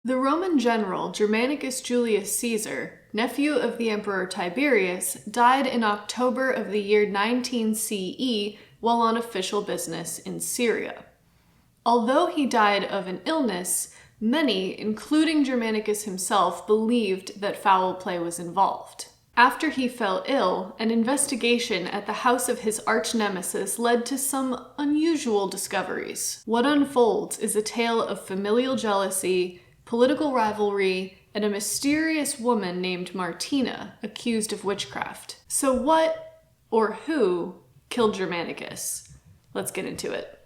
The Roman general Germanicus Julius Caesar, nephew of the Emperor Tiberius, died in October of the year 19 CE while on official business in Syria. Although he died of an illness, many, including Germanicus himself, believed that foul play was involved. After he fell ill, an investigation at the house of his arch-nemesis led to some unusual discoveries. What unfolds is a tale of familial jealousy, political rivalry, and a mysterious woman named Martina accused of witchcraft. So what, or who, killed Germanicus? Let's get into it.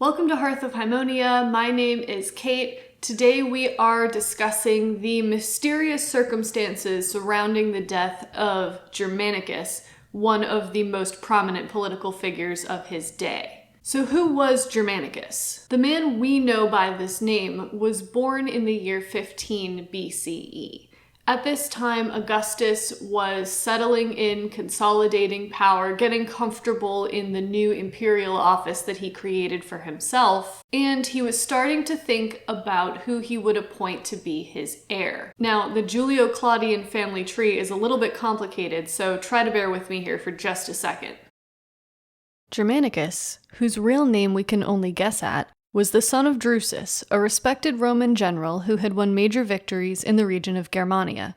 Welcome to Hearth of Haemonia. My name is Kate. Today we are discussing the mysterious circumstances surrounding the death of Germanicus, one of the most prominent political figures of his day. So who was Germanicus? The man we know by this name was born in the year 15 BCE. At this time, Augustus was settling in, consolidating power, getting comfortable in the new imperial office that he created for himself, and he was starting to think about who he would appoint to be his heir. Now, the Julio-Claudian family tree is a little bit complicated, so try to bear with me here for just a second. Germanicus, whose real name we can only guess at, was the son of Drusus, a respected Roman general who had won major victories in the region of Germania.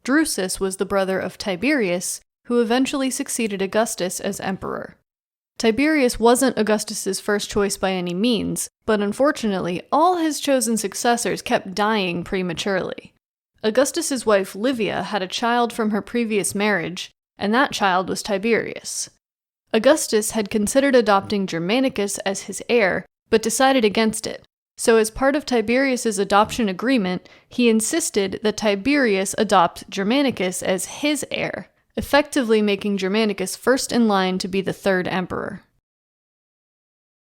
Drusus was the brother of Tiberius, who eventually succeeded Augustus as emperor. Tiberius wasn't Augustus's first choice by any means, but unfortunately, all his chosen successors kept dying prematurely. Augustus's wife Livia had a child from her previous marriage, and that child was Tiberius. Augustus had considered adopting Germanicus as his heir, but decided against it. So as part of Tiberius's adoption agreement, he insisted that Tiberius adopt Germanicus as his heir, effectively making Germanicus first in line to be the third emperor.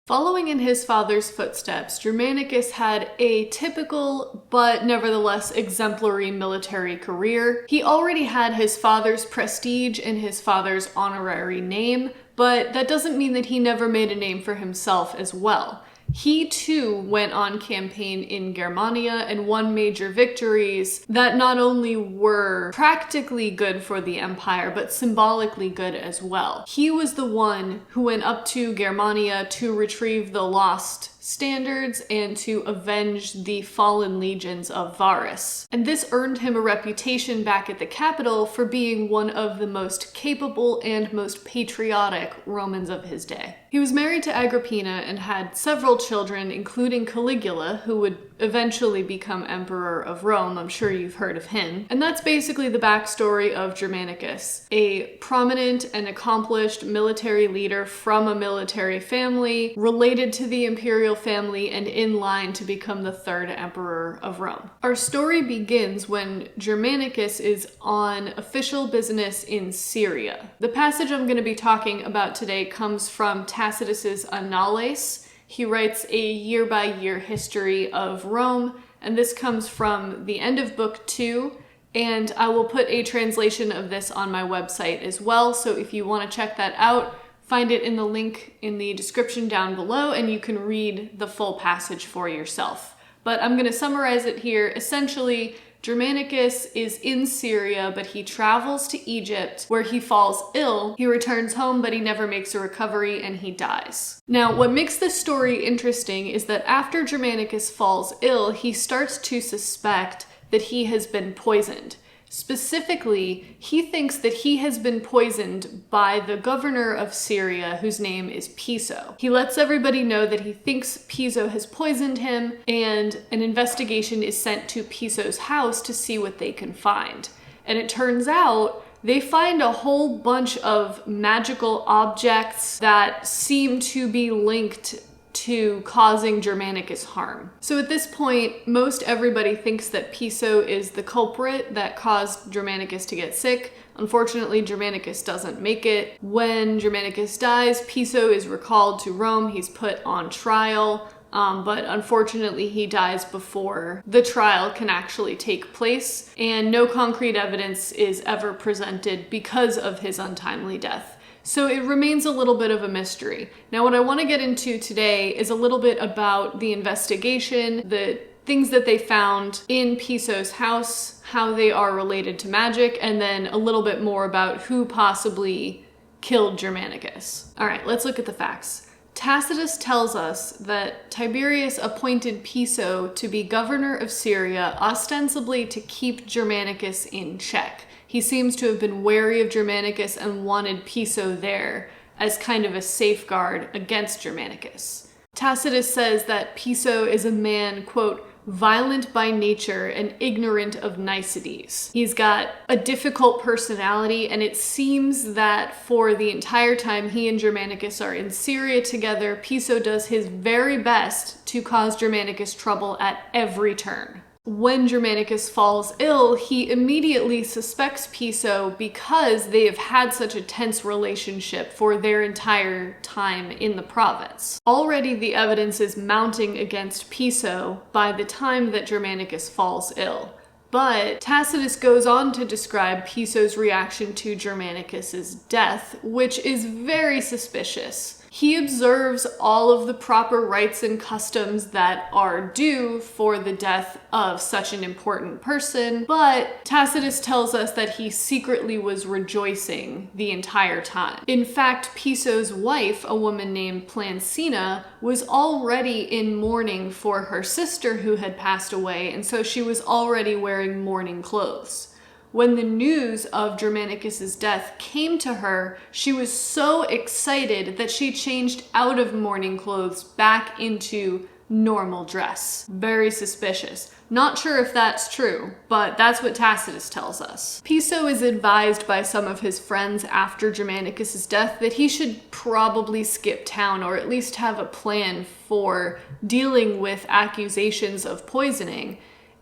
Following in his father's footsteps, Germanicus had a typical, but nevertheless exemplary military career. He already had his father's prestige and his father's honorary name, but that doesn't mean that he never made a name for himself as well. He too went on campaign in Germania and won major victories that not only were practically good for the empire, but symbolically good as well. He was the one who went up to Germania to retrieve the lost standards and to avenge the fallen legions of Varus. And this earned him a reputation back at the capital for being one of the most capable and most patriotic Romans of his day. He was married to Agrippina and had several children, including Caligula, who would eventually become emperor of Rome. I'm sure you've heard of him. And that's basically the backstory of Germanicus, a prominent and accomplished military leader from a military family, related to the imperial family and in line to become the third emperor of Rome. Our story begins when Germanicus is on official business in Syria. The passage I'm going to be talking about today comes from Tacitus's Annales. He writes a year-by-year history of Rome, and this comes from the end of book 2, and I will put a translation of this on my website as well, so if you want to check that out, find it in the link in the description down below, and you can read the full passage for yourself. But I'm going to summarize it here. Essentially, Germanicus is in Syria, but he travels to Egypt where he falls ill. He returns home, but he never makes a recovery and he dies. Now, what makes this story interesting is that after Germanicus falls ill, he starts to suspect that he has been poisoned. Specifically, he thinks that he has been poisoned by the governor of Syria, whose name is Piso. He lets everybody know that he thinks Piso has poisoned him, and an investigation is sent to Piso's house to see what they can find. And it turns out they find a whole bunch of magical objects that seem to be linked to causing Germanicus harm. So at this point, most everybody thinks that Piso is the culprit that caused Germanicus to get sick. Unfortunately, Germanicus doesn't make it. When Germanicus dies, Piso is recalled to Rome. He's put on trial. But unfortunately he dies before the trial can actually take place, and no concrete evidence is ever presented because of his untimely death. So it remains a little bit of a mystery. Now what I want to get into today is a little bit about the investigation, the things that they found in Piso's house, how they are related to magic, and then a little bit more about who possibly killed Germanicus. All right, let's look at the facts. Tacitus tells us that Tiberius appointed Piso to be governor of Syria, ostensibly to keep Germanicus in check. He seems to have been wary of Germanicus and wanted Piso there as kind of a safeguard against Germanicus. Tacitus says that Piso is a man, quote, violent by nature and ignorant of niceties. He's got a difficult personality, and it seems that for the entire time he and Germanicus are in Syria together, Piso does his very best to cause Germanicus trouble at every turn. When Germanicus falls ill, he immediately suspects Piso because they have had such a tense relationship for their entire time in the province. Already the evidence is mounting against Piso by the time that Germanicus falls ill. But Tacitus goes on to describe Piso's reaction to Germanicus's death, which is very suspicious. He observes all of the proper rites and customs that are due for the death of such an important person, but Tacitus tells us that he secretly was rejoicing the entire time. In fact, Piso's wife, a woman named Plancina, was already in mourning for her sister who had passed away, and so she was already wearing mourning clothes. When the news of Germanicus's death came to her, she was so excited that she changed out of mourning clothes back into normal dress. Very suspicious. Not sure if that's true, but that's what Tacitus tells us. Piso is advised by some of his friends after Germanicus's death that he should probably skip town, or at least have a plan for dealing with accusations of poisoning.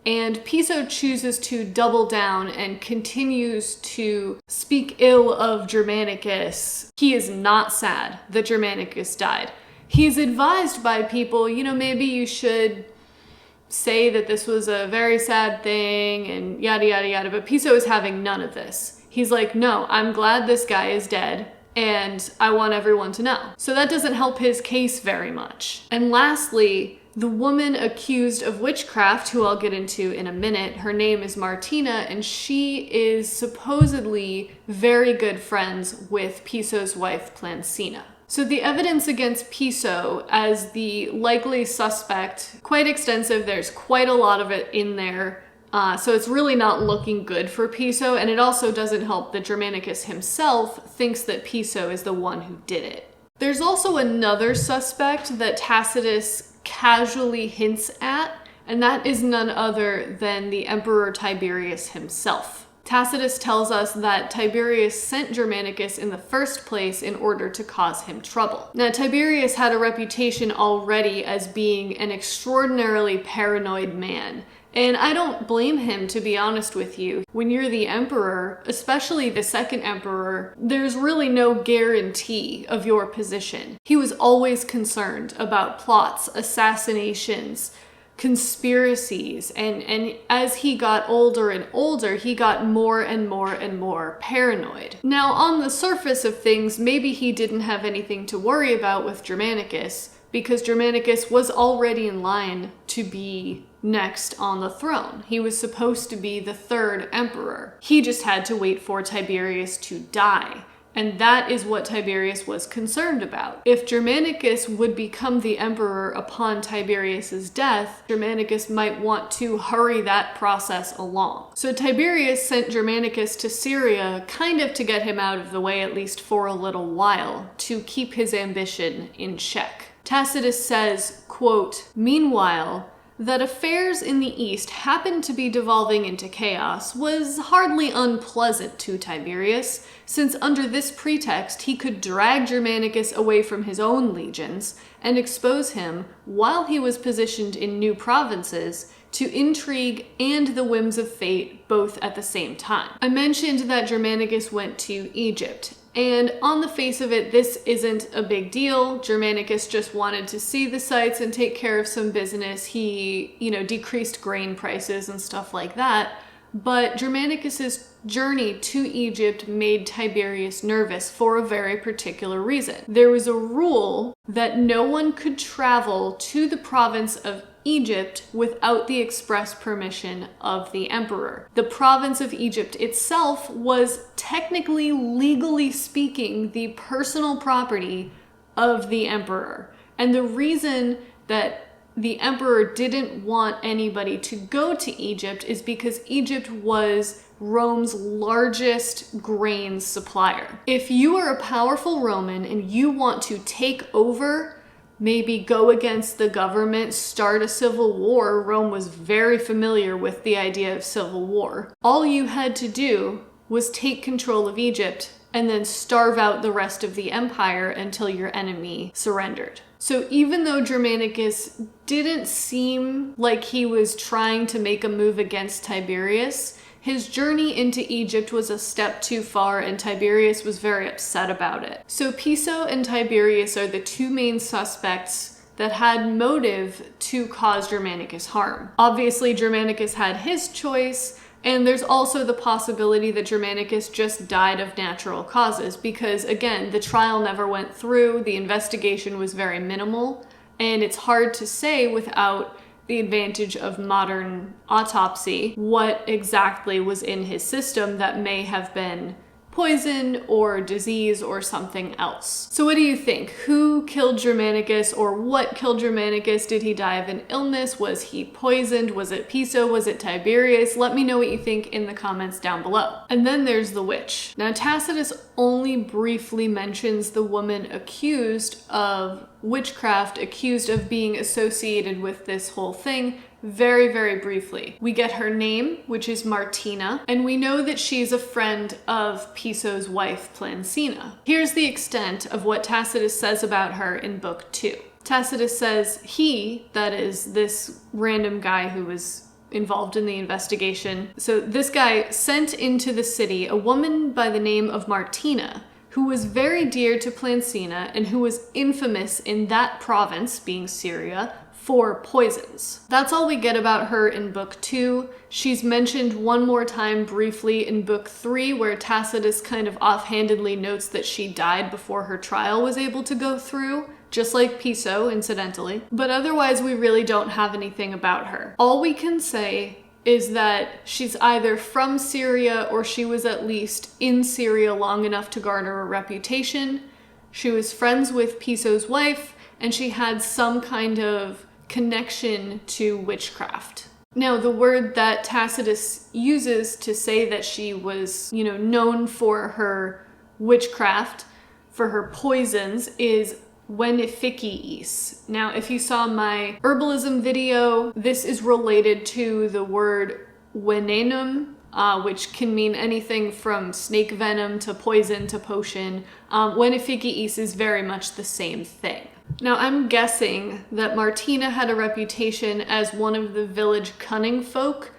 And Piso chooses to double down and continues to speak ill of Germanicus. He is not sad that Germanicus died. He's advised by people, maybe you should say that this was a very sad thing and yada yada yada, but Piso is having none of this. He's like, no, I'm glad this guy is dead, and I want everyone to know. So that doesn't help his case very much. And lastly, the woman accused of witchcraft, who I'll get into in a minute, her name is Martina, and she is supposedly very good friends with Piso's wife, Plancina. So the evidence against Piso as the likely suspect, quite extensive. There's quite a lot of it in there. So it's really not looking good for Piso, and it also doesn't help that Germanicus himself thinks that Piso is the one who did it. There's also another suspect that Tacitus casually hints at, and that is none other than the Emperor Tiberius himself. Tacitus tells us that Tiberius sent Germanicus in the first place in order to cause him trouble. Now, Tiberius had a reputation already as being an extraordinarily paranoid man, and I don't blame him, to be honest with you. When you're the emperor, especially the second emperor, there's really no guarantee of your position. He was always concerned about plots, assassinations, conspiracies, and as he got older and older, he got more and more and more paranoid. Now, on the surface of things, maybe he didn't have anything to worry about with Germanicus, because Germanicus was already in line to be next on the throne. He was supposed to be the third emperor. He just had to wait for Tiberius to die. And that is what Tiberius was concerned about. If Germanicus would become the emperor upon Tiberius's death, Germanicus might want to hurry that process along. So Tiberius sent Germanicus to Syria kind of to get him out of the way, at least for a little while, to keep his ambition in check. Tacitus says, quote, "Meanwhile, that affairs in the East happened to be devolving into chaos was hardly unpleasant to Tiberius, since under this pretext he could drag Germanicus away from his own legions and expose him, while he was positioned in new provinces, to intrigue and the whims of fate both at the same time. I mentioned that Germanicus went to Egypt, and on the face of it, this isn't a big deal. Germanicus just wanted to see the sights and take care of some business. He, decreased grain prices and stuff like that. But Germanicus's journey to Egypt made Tiberius nervous for a very particular reason. There was a rule that no one could travel to the province of Egypt without the express permission of the emperor. The province of Egypt itself was technically, legally speaking, the personal property of the emperor. And the reason that the emperor didn't want anybody to go to Egypt is because Egypt was Rome's largest grain supplier. If you are a powerful Roman and you want to take over, maybe go against the government, start a civil war, Rome was very familiar with the idea of civil war. All you had to do was take control of Egypt and then starve out the rest of the empire until your enemy surrendered. So even though Germanicus didn't seem like he was trying to make a move against Tiberius, his journey into Egypt was a step too far, and Tiberius was very upset about it. So Piso and Tiberius are the two main suspects that had motive to cause Germanicus harm. Obviously, Germanicus had his choice, and there's also the possibility that Germanicus just died of natural causes because, again, the trial never went through, the investigation was very minimal, and it's hard to say without the advantage of modern autopsy what exactly was in his system that may have been poison or disease or something else. So what do you think? Who killed Germanicus, or what killed Germanicus? Did he die of an illness? Was he poisoned? Was it Piso? Was it Tiberius? Let me know what you think in the comments down below. And then there's the witch. Now Tacitus only briefly mentions the woman accused of witchcraft, accused of being associated with this whole thing, very, very briefly. We get her name, which is Martina, and we know that she's a friend of Piso's wife, Plancina. Here's the extent of what Tacitus says about her in Book 2. Tacitus says he, that is this random guy who was involved in the investigation, so this guy sent into the city a woman by the name of Martina, who was very dear to Plancina and who was infamous in that province, being Syria, for poisons. That's all we get about her in Book 2. She's mentioned one more time briefly in Book 3, where Tacitus kind of offhandedly notes that she died before her trial was able to go through, just like Piso, incidentally. But otherwise, we really don't have anything about her. All we can say is that she's either from Syria or she was at least in Syria long enough to garner a reputation. She was friends with Piso's wife, and she had some kind of connection to witchcraft. Now, the word that Tacitus uses to say that she was, known for her witchcraft, for her poisons, is Veneficiis. Now, if you saw my herbalism video, this is related to the word venenum, which can mean anything from snake venom to poison to potion. Veneficiis is very much the same thing. Now, I'm guessing that Martina had a reputation as one of the village cunning folk.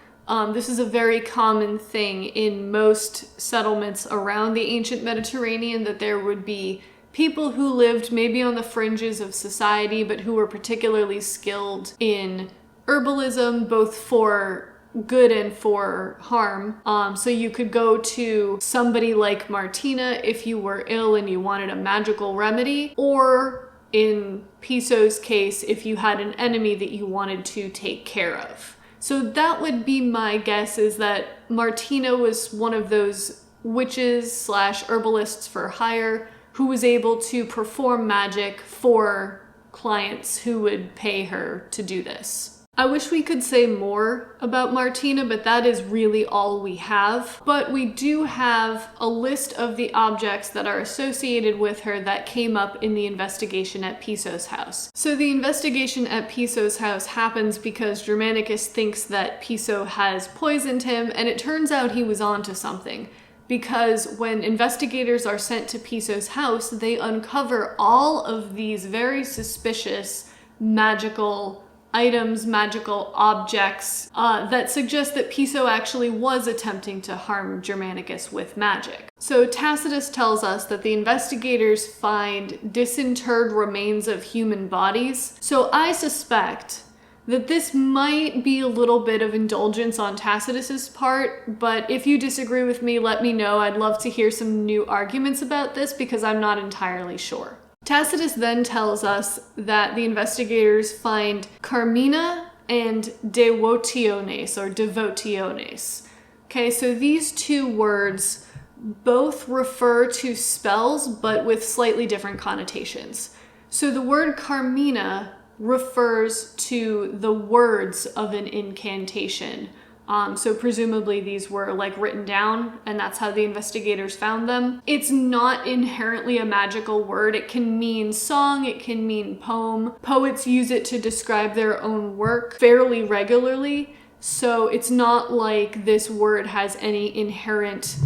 This is a very common thing in most settlements around the ancient Mediterranean, that there would be people who lived maybe on the fringes of society, but who were particularly skilled in herbalism, both for good and for harm. So you could go to somebody like Martina if you were ill and you wanted a magical remedy, or in Piso's case, if you had an enemy that you wanted to take care of. So that would be my guess, is that Martina was one of those witches / herbalists for hire who was able to perform magic for clients who would pay her to do this. I wish we could say more about Martina, but that is really all we have. But we do have a list of the objects that are associated with her that came up in the investigation at Piso's house. So the investigation at Piso's house happens because Germanicus thinks that Piso has poisoned him, and it turns out he was onto something. Because when investigators are sent to Piso's house, they uncover all of these very suspicious magical items, magical objects that suggest that Piso actually was attempting to harm Germanicus with magic. So Tacitus tells us that the investigators find disinterred remains of human bodies. So I suspect that this might be a little bit of indulgence on Tacitus's part, but if you disagree with me, let me know. I'd love to hear some new arguments about this because I'm not entirely sure. Tacitus then tells us that the investigators find carmina and devotiones, or devotiones. Okay, so these two words both refer to spells, but with slightly different connotations. So the word carmina refers to the words of an incantation. So presumably these were like written down, and that's how the investigators found them. It's not inherently a magical word. It can mean song, it can mean poem. Poets use it to describe their own work fairly regularly, so it's not like this word has any inherent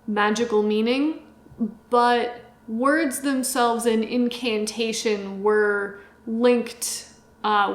magical meaning, but words themselves in incantation were linked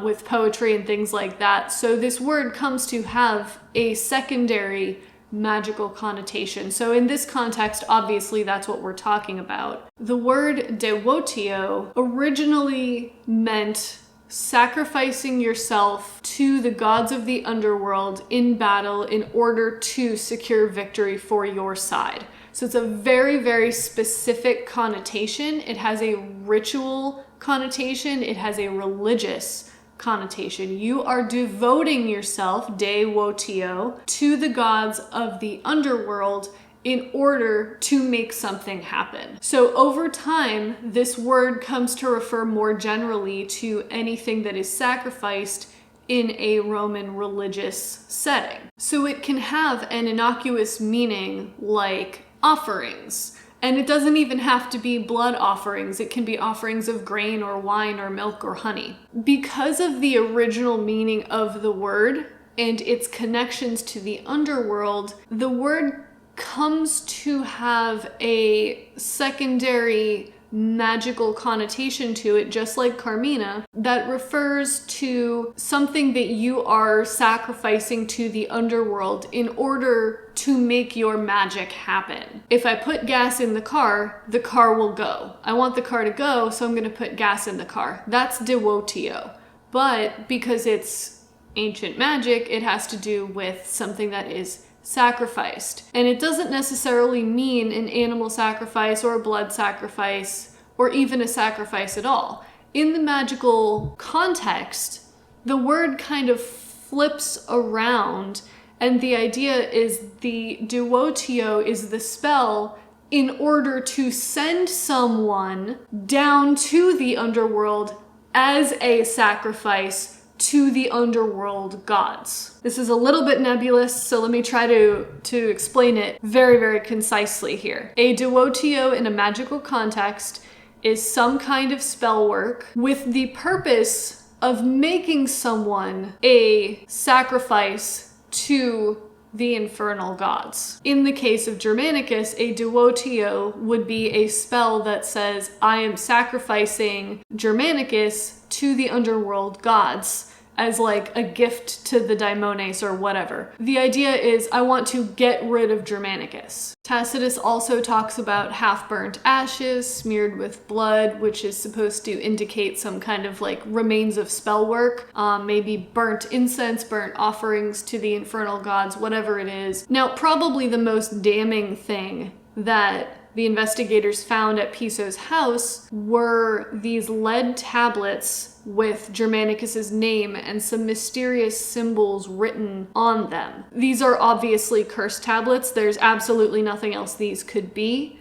with poetry and things like that. So this word comes to have a secondary magical connotation. So in this context, obviously that's what we're talking about. The word devotio originally meant sacrificing yourself to the gods of the underworld in battle in order to secure victory for your side. So it's a very, very specific connotation. It has a ritual connotation. It has a religious connotation. You are devoting yourself, devotio, to the gods of the underworld in order to make something happen. So over time, this word comes to refer more generally to anything that is sacrificed in a Roman religious setting. So it can have an innocuous meaning like offerings. And it doesn't even have to be blood offerings. It can be offerings of grain or wine or milk or honey. Because of the original meaning of the word and its connections to the underworld, the word comes to have a secondary magical connotation to it, just like carmina, that refers to something that you are sacrificing to the underworld in order to make your magic happen. If I put gas in the car will go. I want the car to go, so I'm going to put gas in the car. That's devotio. But because it's ancient magic, it has to do with something that is sacrificed. And it doesn't necessarily mean an animal sacrifice or a blood sacrifice or even a sacrifice at all. In the magical context, the word kind of flips around, and the idea is the devotio is the spell in order to send someone down to the underworld as a sacrifice to the underworld gods. This is a little bit nebulous, so let me try to explain it very, very concisely here. A devotio in a magical context is some kind of spell work with the purpose of making someone a sacrifice to the infernal gods. In the case of Germanicus, a devotio would be a spell that says, I am sacrificing Germanicus to the underworld gods as like a gift to the daimones or whatever. The idea is I want to get rid of Germanicus. Tacitus also talks about half-burnt ashes smeared with blood, which is supposed to indicate some kind of like remains of spell work, maybe burnt incense, burnt offerings to the infernal gods, whatever it is. Now, probably the most damning thing that the investigators found at Piso's house were these lead tablets with Germanicus's name and some mysterious symbols written on them. These are obviously curse tablets. There's absolutely nothing else these could be.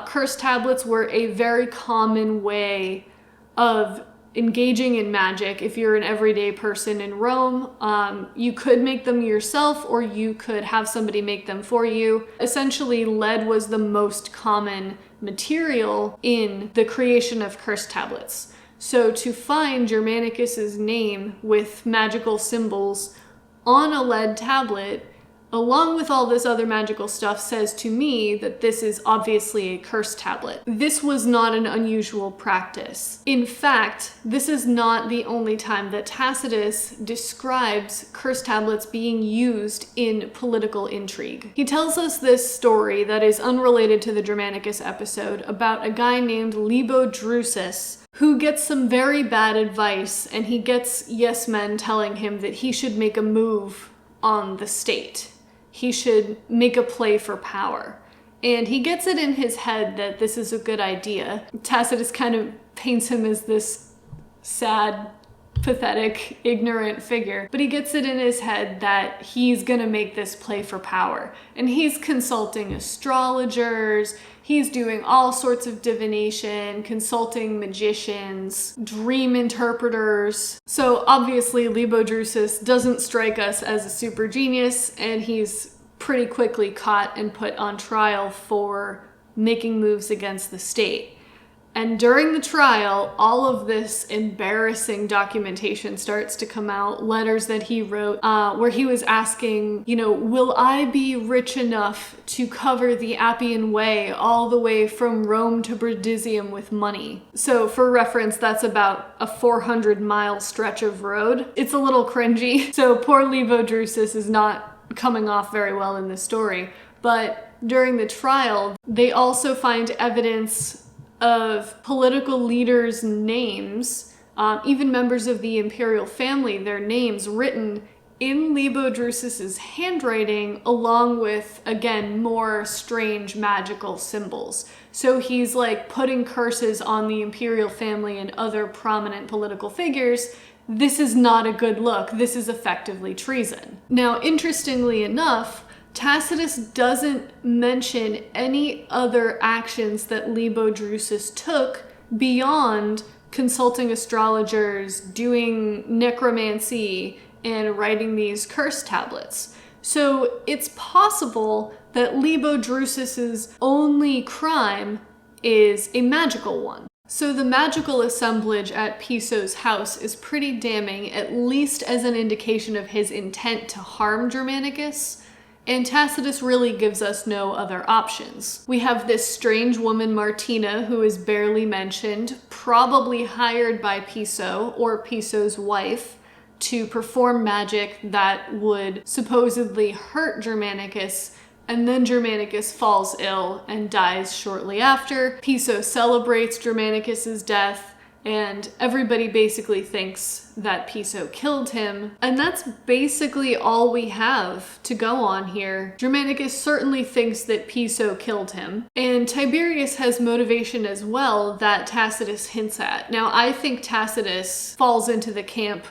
Curse tablets were a very common way of engaging in magic, if you're an everyday person in Rome, you could make them yourself or you could have somebody make them for you. Essentially, lead was the most common material in the creation of curse tablets. So to find Germanicus's name with magical symbols on a lead tablet, along with all this other magical stuff, says to me that this is obviously a curse tablet. This was not an unusual practice. In fact, this is not the only time that Tacitus describes curse tablets being used in political intrigue. He tells us this story that is unrelated to the Germanicus episode about a guy named Libo Drusus who gets some very bad advice, and he gets yes men telling him that he should make a move on the state. He should make a play for power. And he gets it in his head that this is a good idea. Tacitus kind of paints him as this sad, pathetic, ignorant figure. But he gets it in his head that he's gonna make this play for power. And he's consulting astrologers, he's doing all sorts of divination, consulting magicians, dream interpreters. So obviously Libo Drusus doesn't strike us as a super genius, and he's pretty quickly caught and put on trial for making moves against the state. And during the trial, all of this embarrassing documentation starts to come out, letters that he wrote, where he was asking, will I be rich enough to cover the Appian Way all the way from Rome to Brundisium with money? So for reference, that's about a 400-mile stretch of road. It's a little cringy. So poor Libo Drusus is not coming off very well in this story. But during the trial, they also find evidence of political leaders' names, even members of the imperial family, their names written in Libo Drusus's handwriting, along with, again, more strange magical symbols. So he's like putting curses on the imperial family and other prominent political figures. This is not a good look. This is effectively treason. Now, interestingly enough, Tacitus doesn't mention any other actions that Libo Drusus took beyond consulting astrologers, doing necromancy, and writing these curse tablets. So it's possible that Libo Drusus's only crime is a magical one. So the magical assemblage at Piso's house is pretty damning, at least as an indication of his intent to harm Germanicus. And Tacitus really gives us no other options. We have this strange woman, Martina, who is barely mentioned, probably hired by Piso or Piso's wife to perform magic that would supposedly hurt Germanicus, and then Germanicus falls ill and dies shortly after. Piso celebrates Germanicus's death, and everybody basically thinks that Piso killed him. And that's basically all we have to go on here. Germanicus certainly thinks that Piso killed him. And Tiberius has motivation as well that Tacitus hints at. Now, I think Tacitus falls into the camp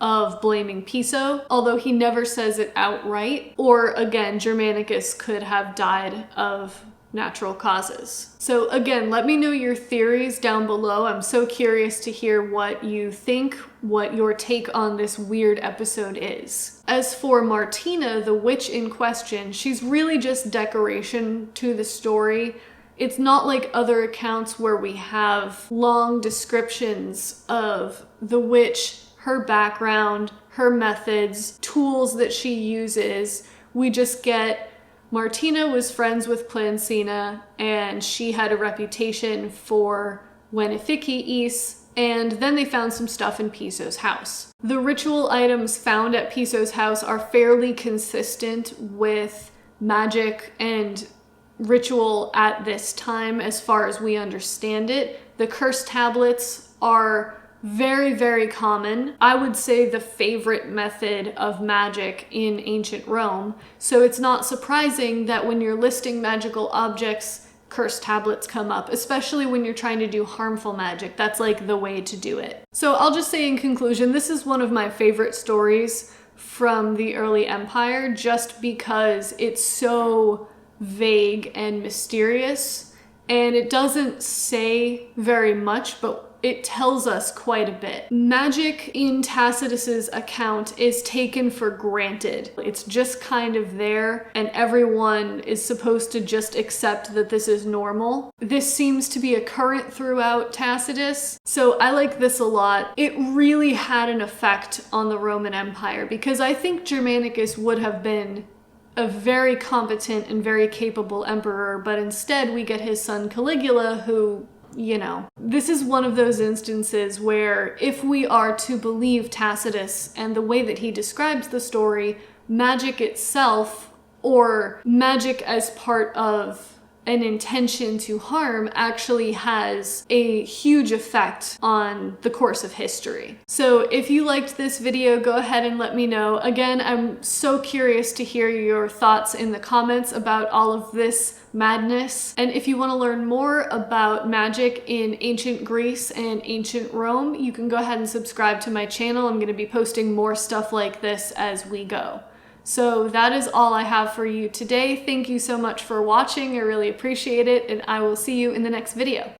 of blaming Piso, although he never says it outright. Or again, Germanicus could have died of natural causes. So again, let me know your theories down below. I'm so curious to hear what you think, what your take on this weird episode is. As for Martina, the witch in question, she's really just decoration to the story. It's not like other accounts where we have long descriptions of the witch, her background, her methods, tools that she uses. We just get Martina was friends with Plancina, and she had a reputation for Veneficiis, and then they found some stuff in Piso's house. The ritual items found at Piso's house are fairly consistent with magic and ritual at this time as far as we understand it. The curse tablets are very, very common. I would say the favorite method of magic in ancient Rome. So it's not surprising that when you're listing magical objects, curse tablets come up, especially when you're trying to do harmful magic. That's like the way to do it. So I'll just say in conclusion, this is one of my favorite stories from the early empire, just because it's so vague and mysterious, and it doesn't say very much, but it tells us quite a bit. Magic in Tacitus's account is taken for granted. It's just kind of there, and everyone is supposed to just accept that this is normal. This seems to be a current throughout Tacitus, so I like this a lot. It really had an effect on the Roman Empire, because I think Germanicus would have been a very competent and very capable emperor, but instead we get his son Caligula, who, you know, this is one of those instances where if we are to believe Tacitus and the way that he describes the story, magic itself, or magic as part of an intention to harm, actually has a huge effect on the course of history. So if you liked this video, go ahead and let me know. Again, I'm so curious to hear your thoughts in the comments about all of this madness. And if you want to learn more about magic in ancient Greece and ancient Rome, you can go ahead and subscribe to my channel. I'm going to be posting more stuff like this as we go. So that is all I have for you today. Thank you so much for watching. I really appreciate it, and I will see you in the next video.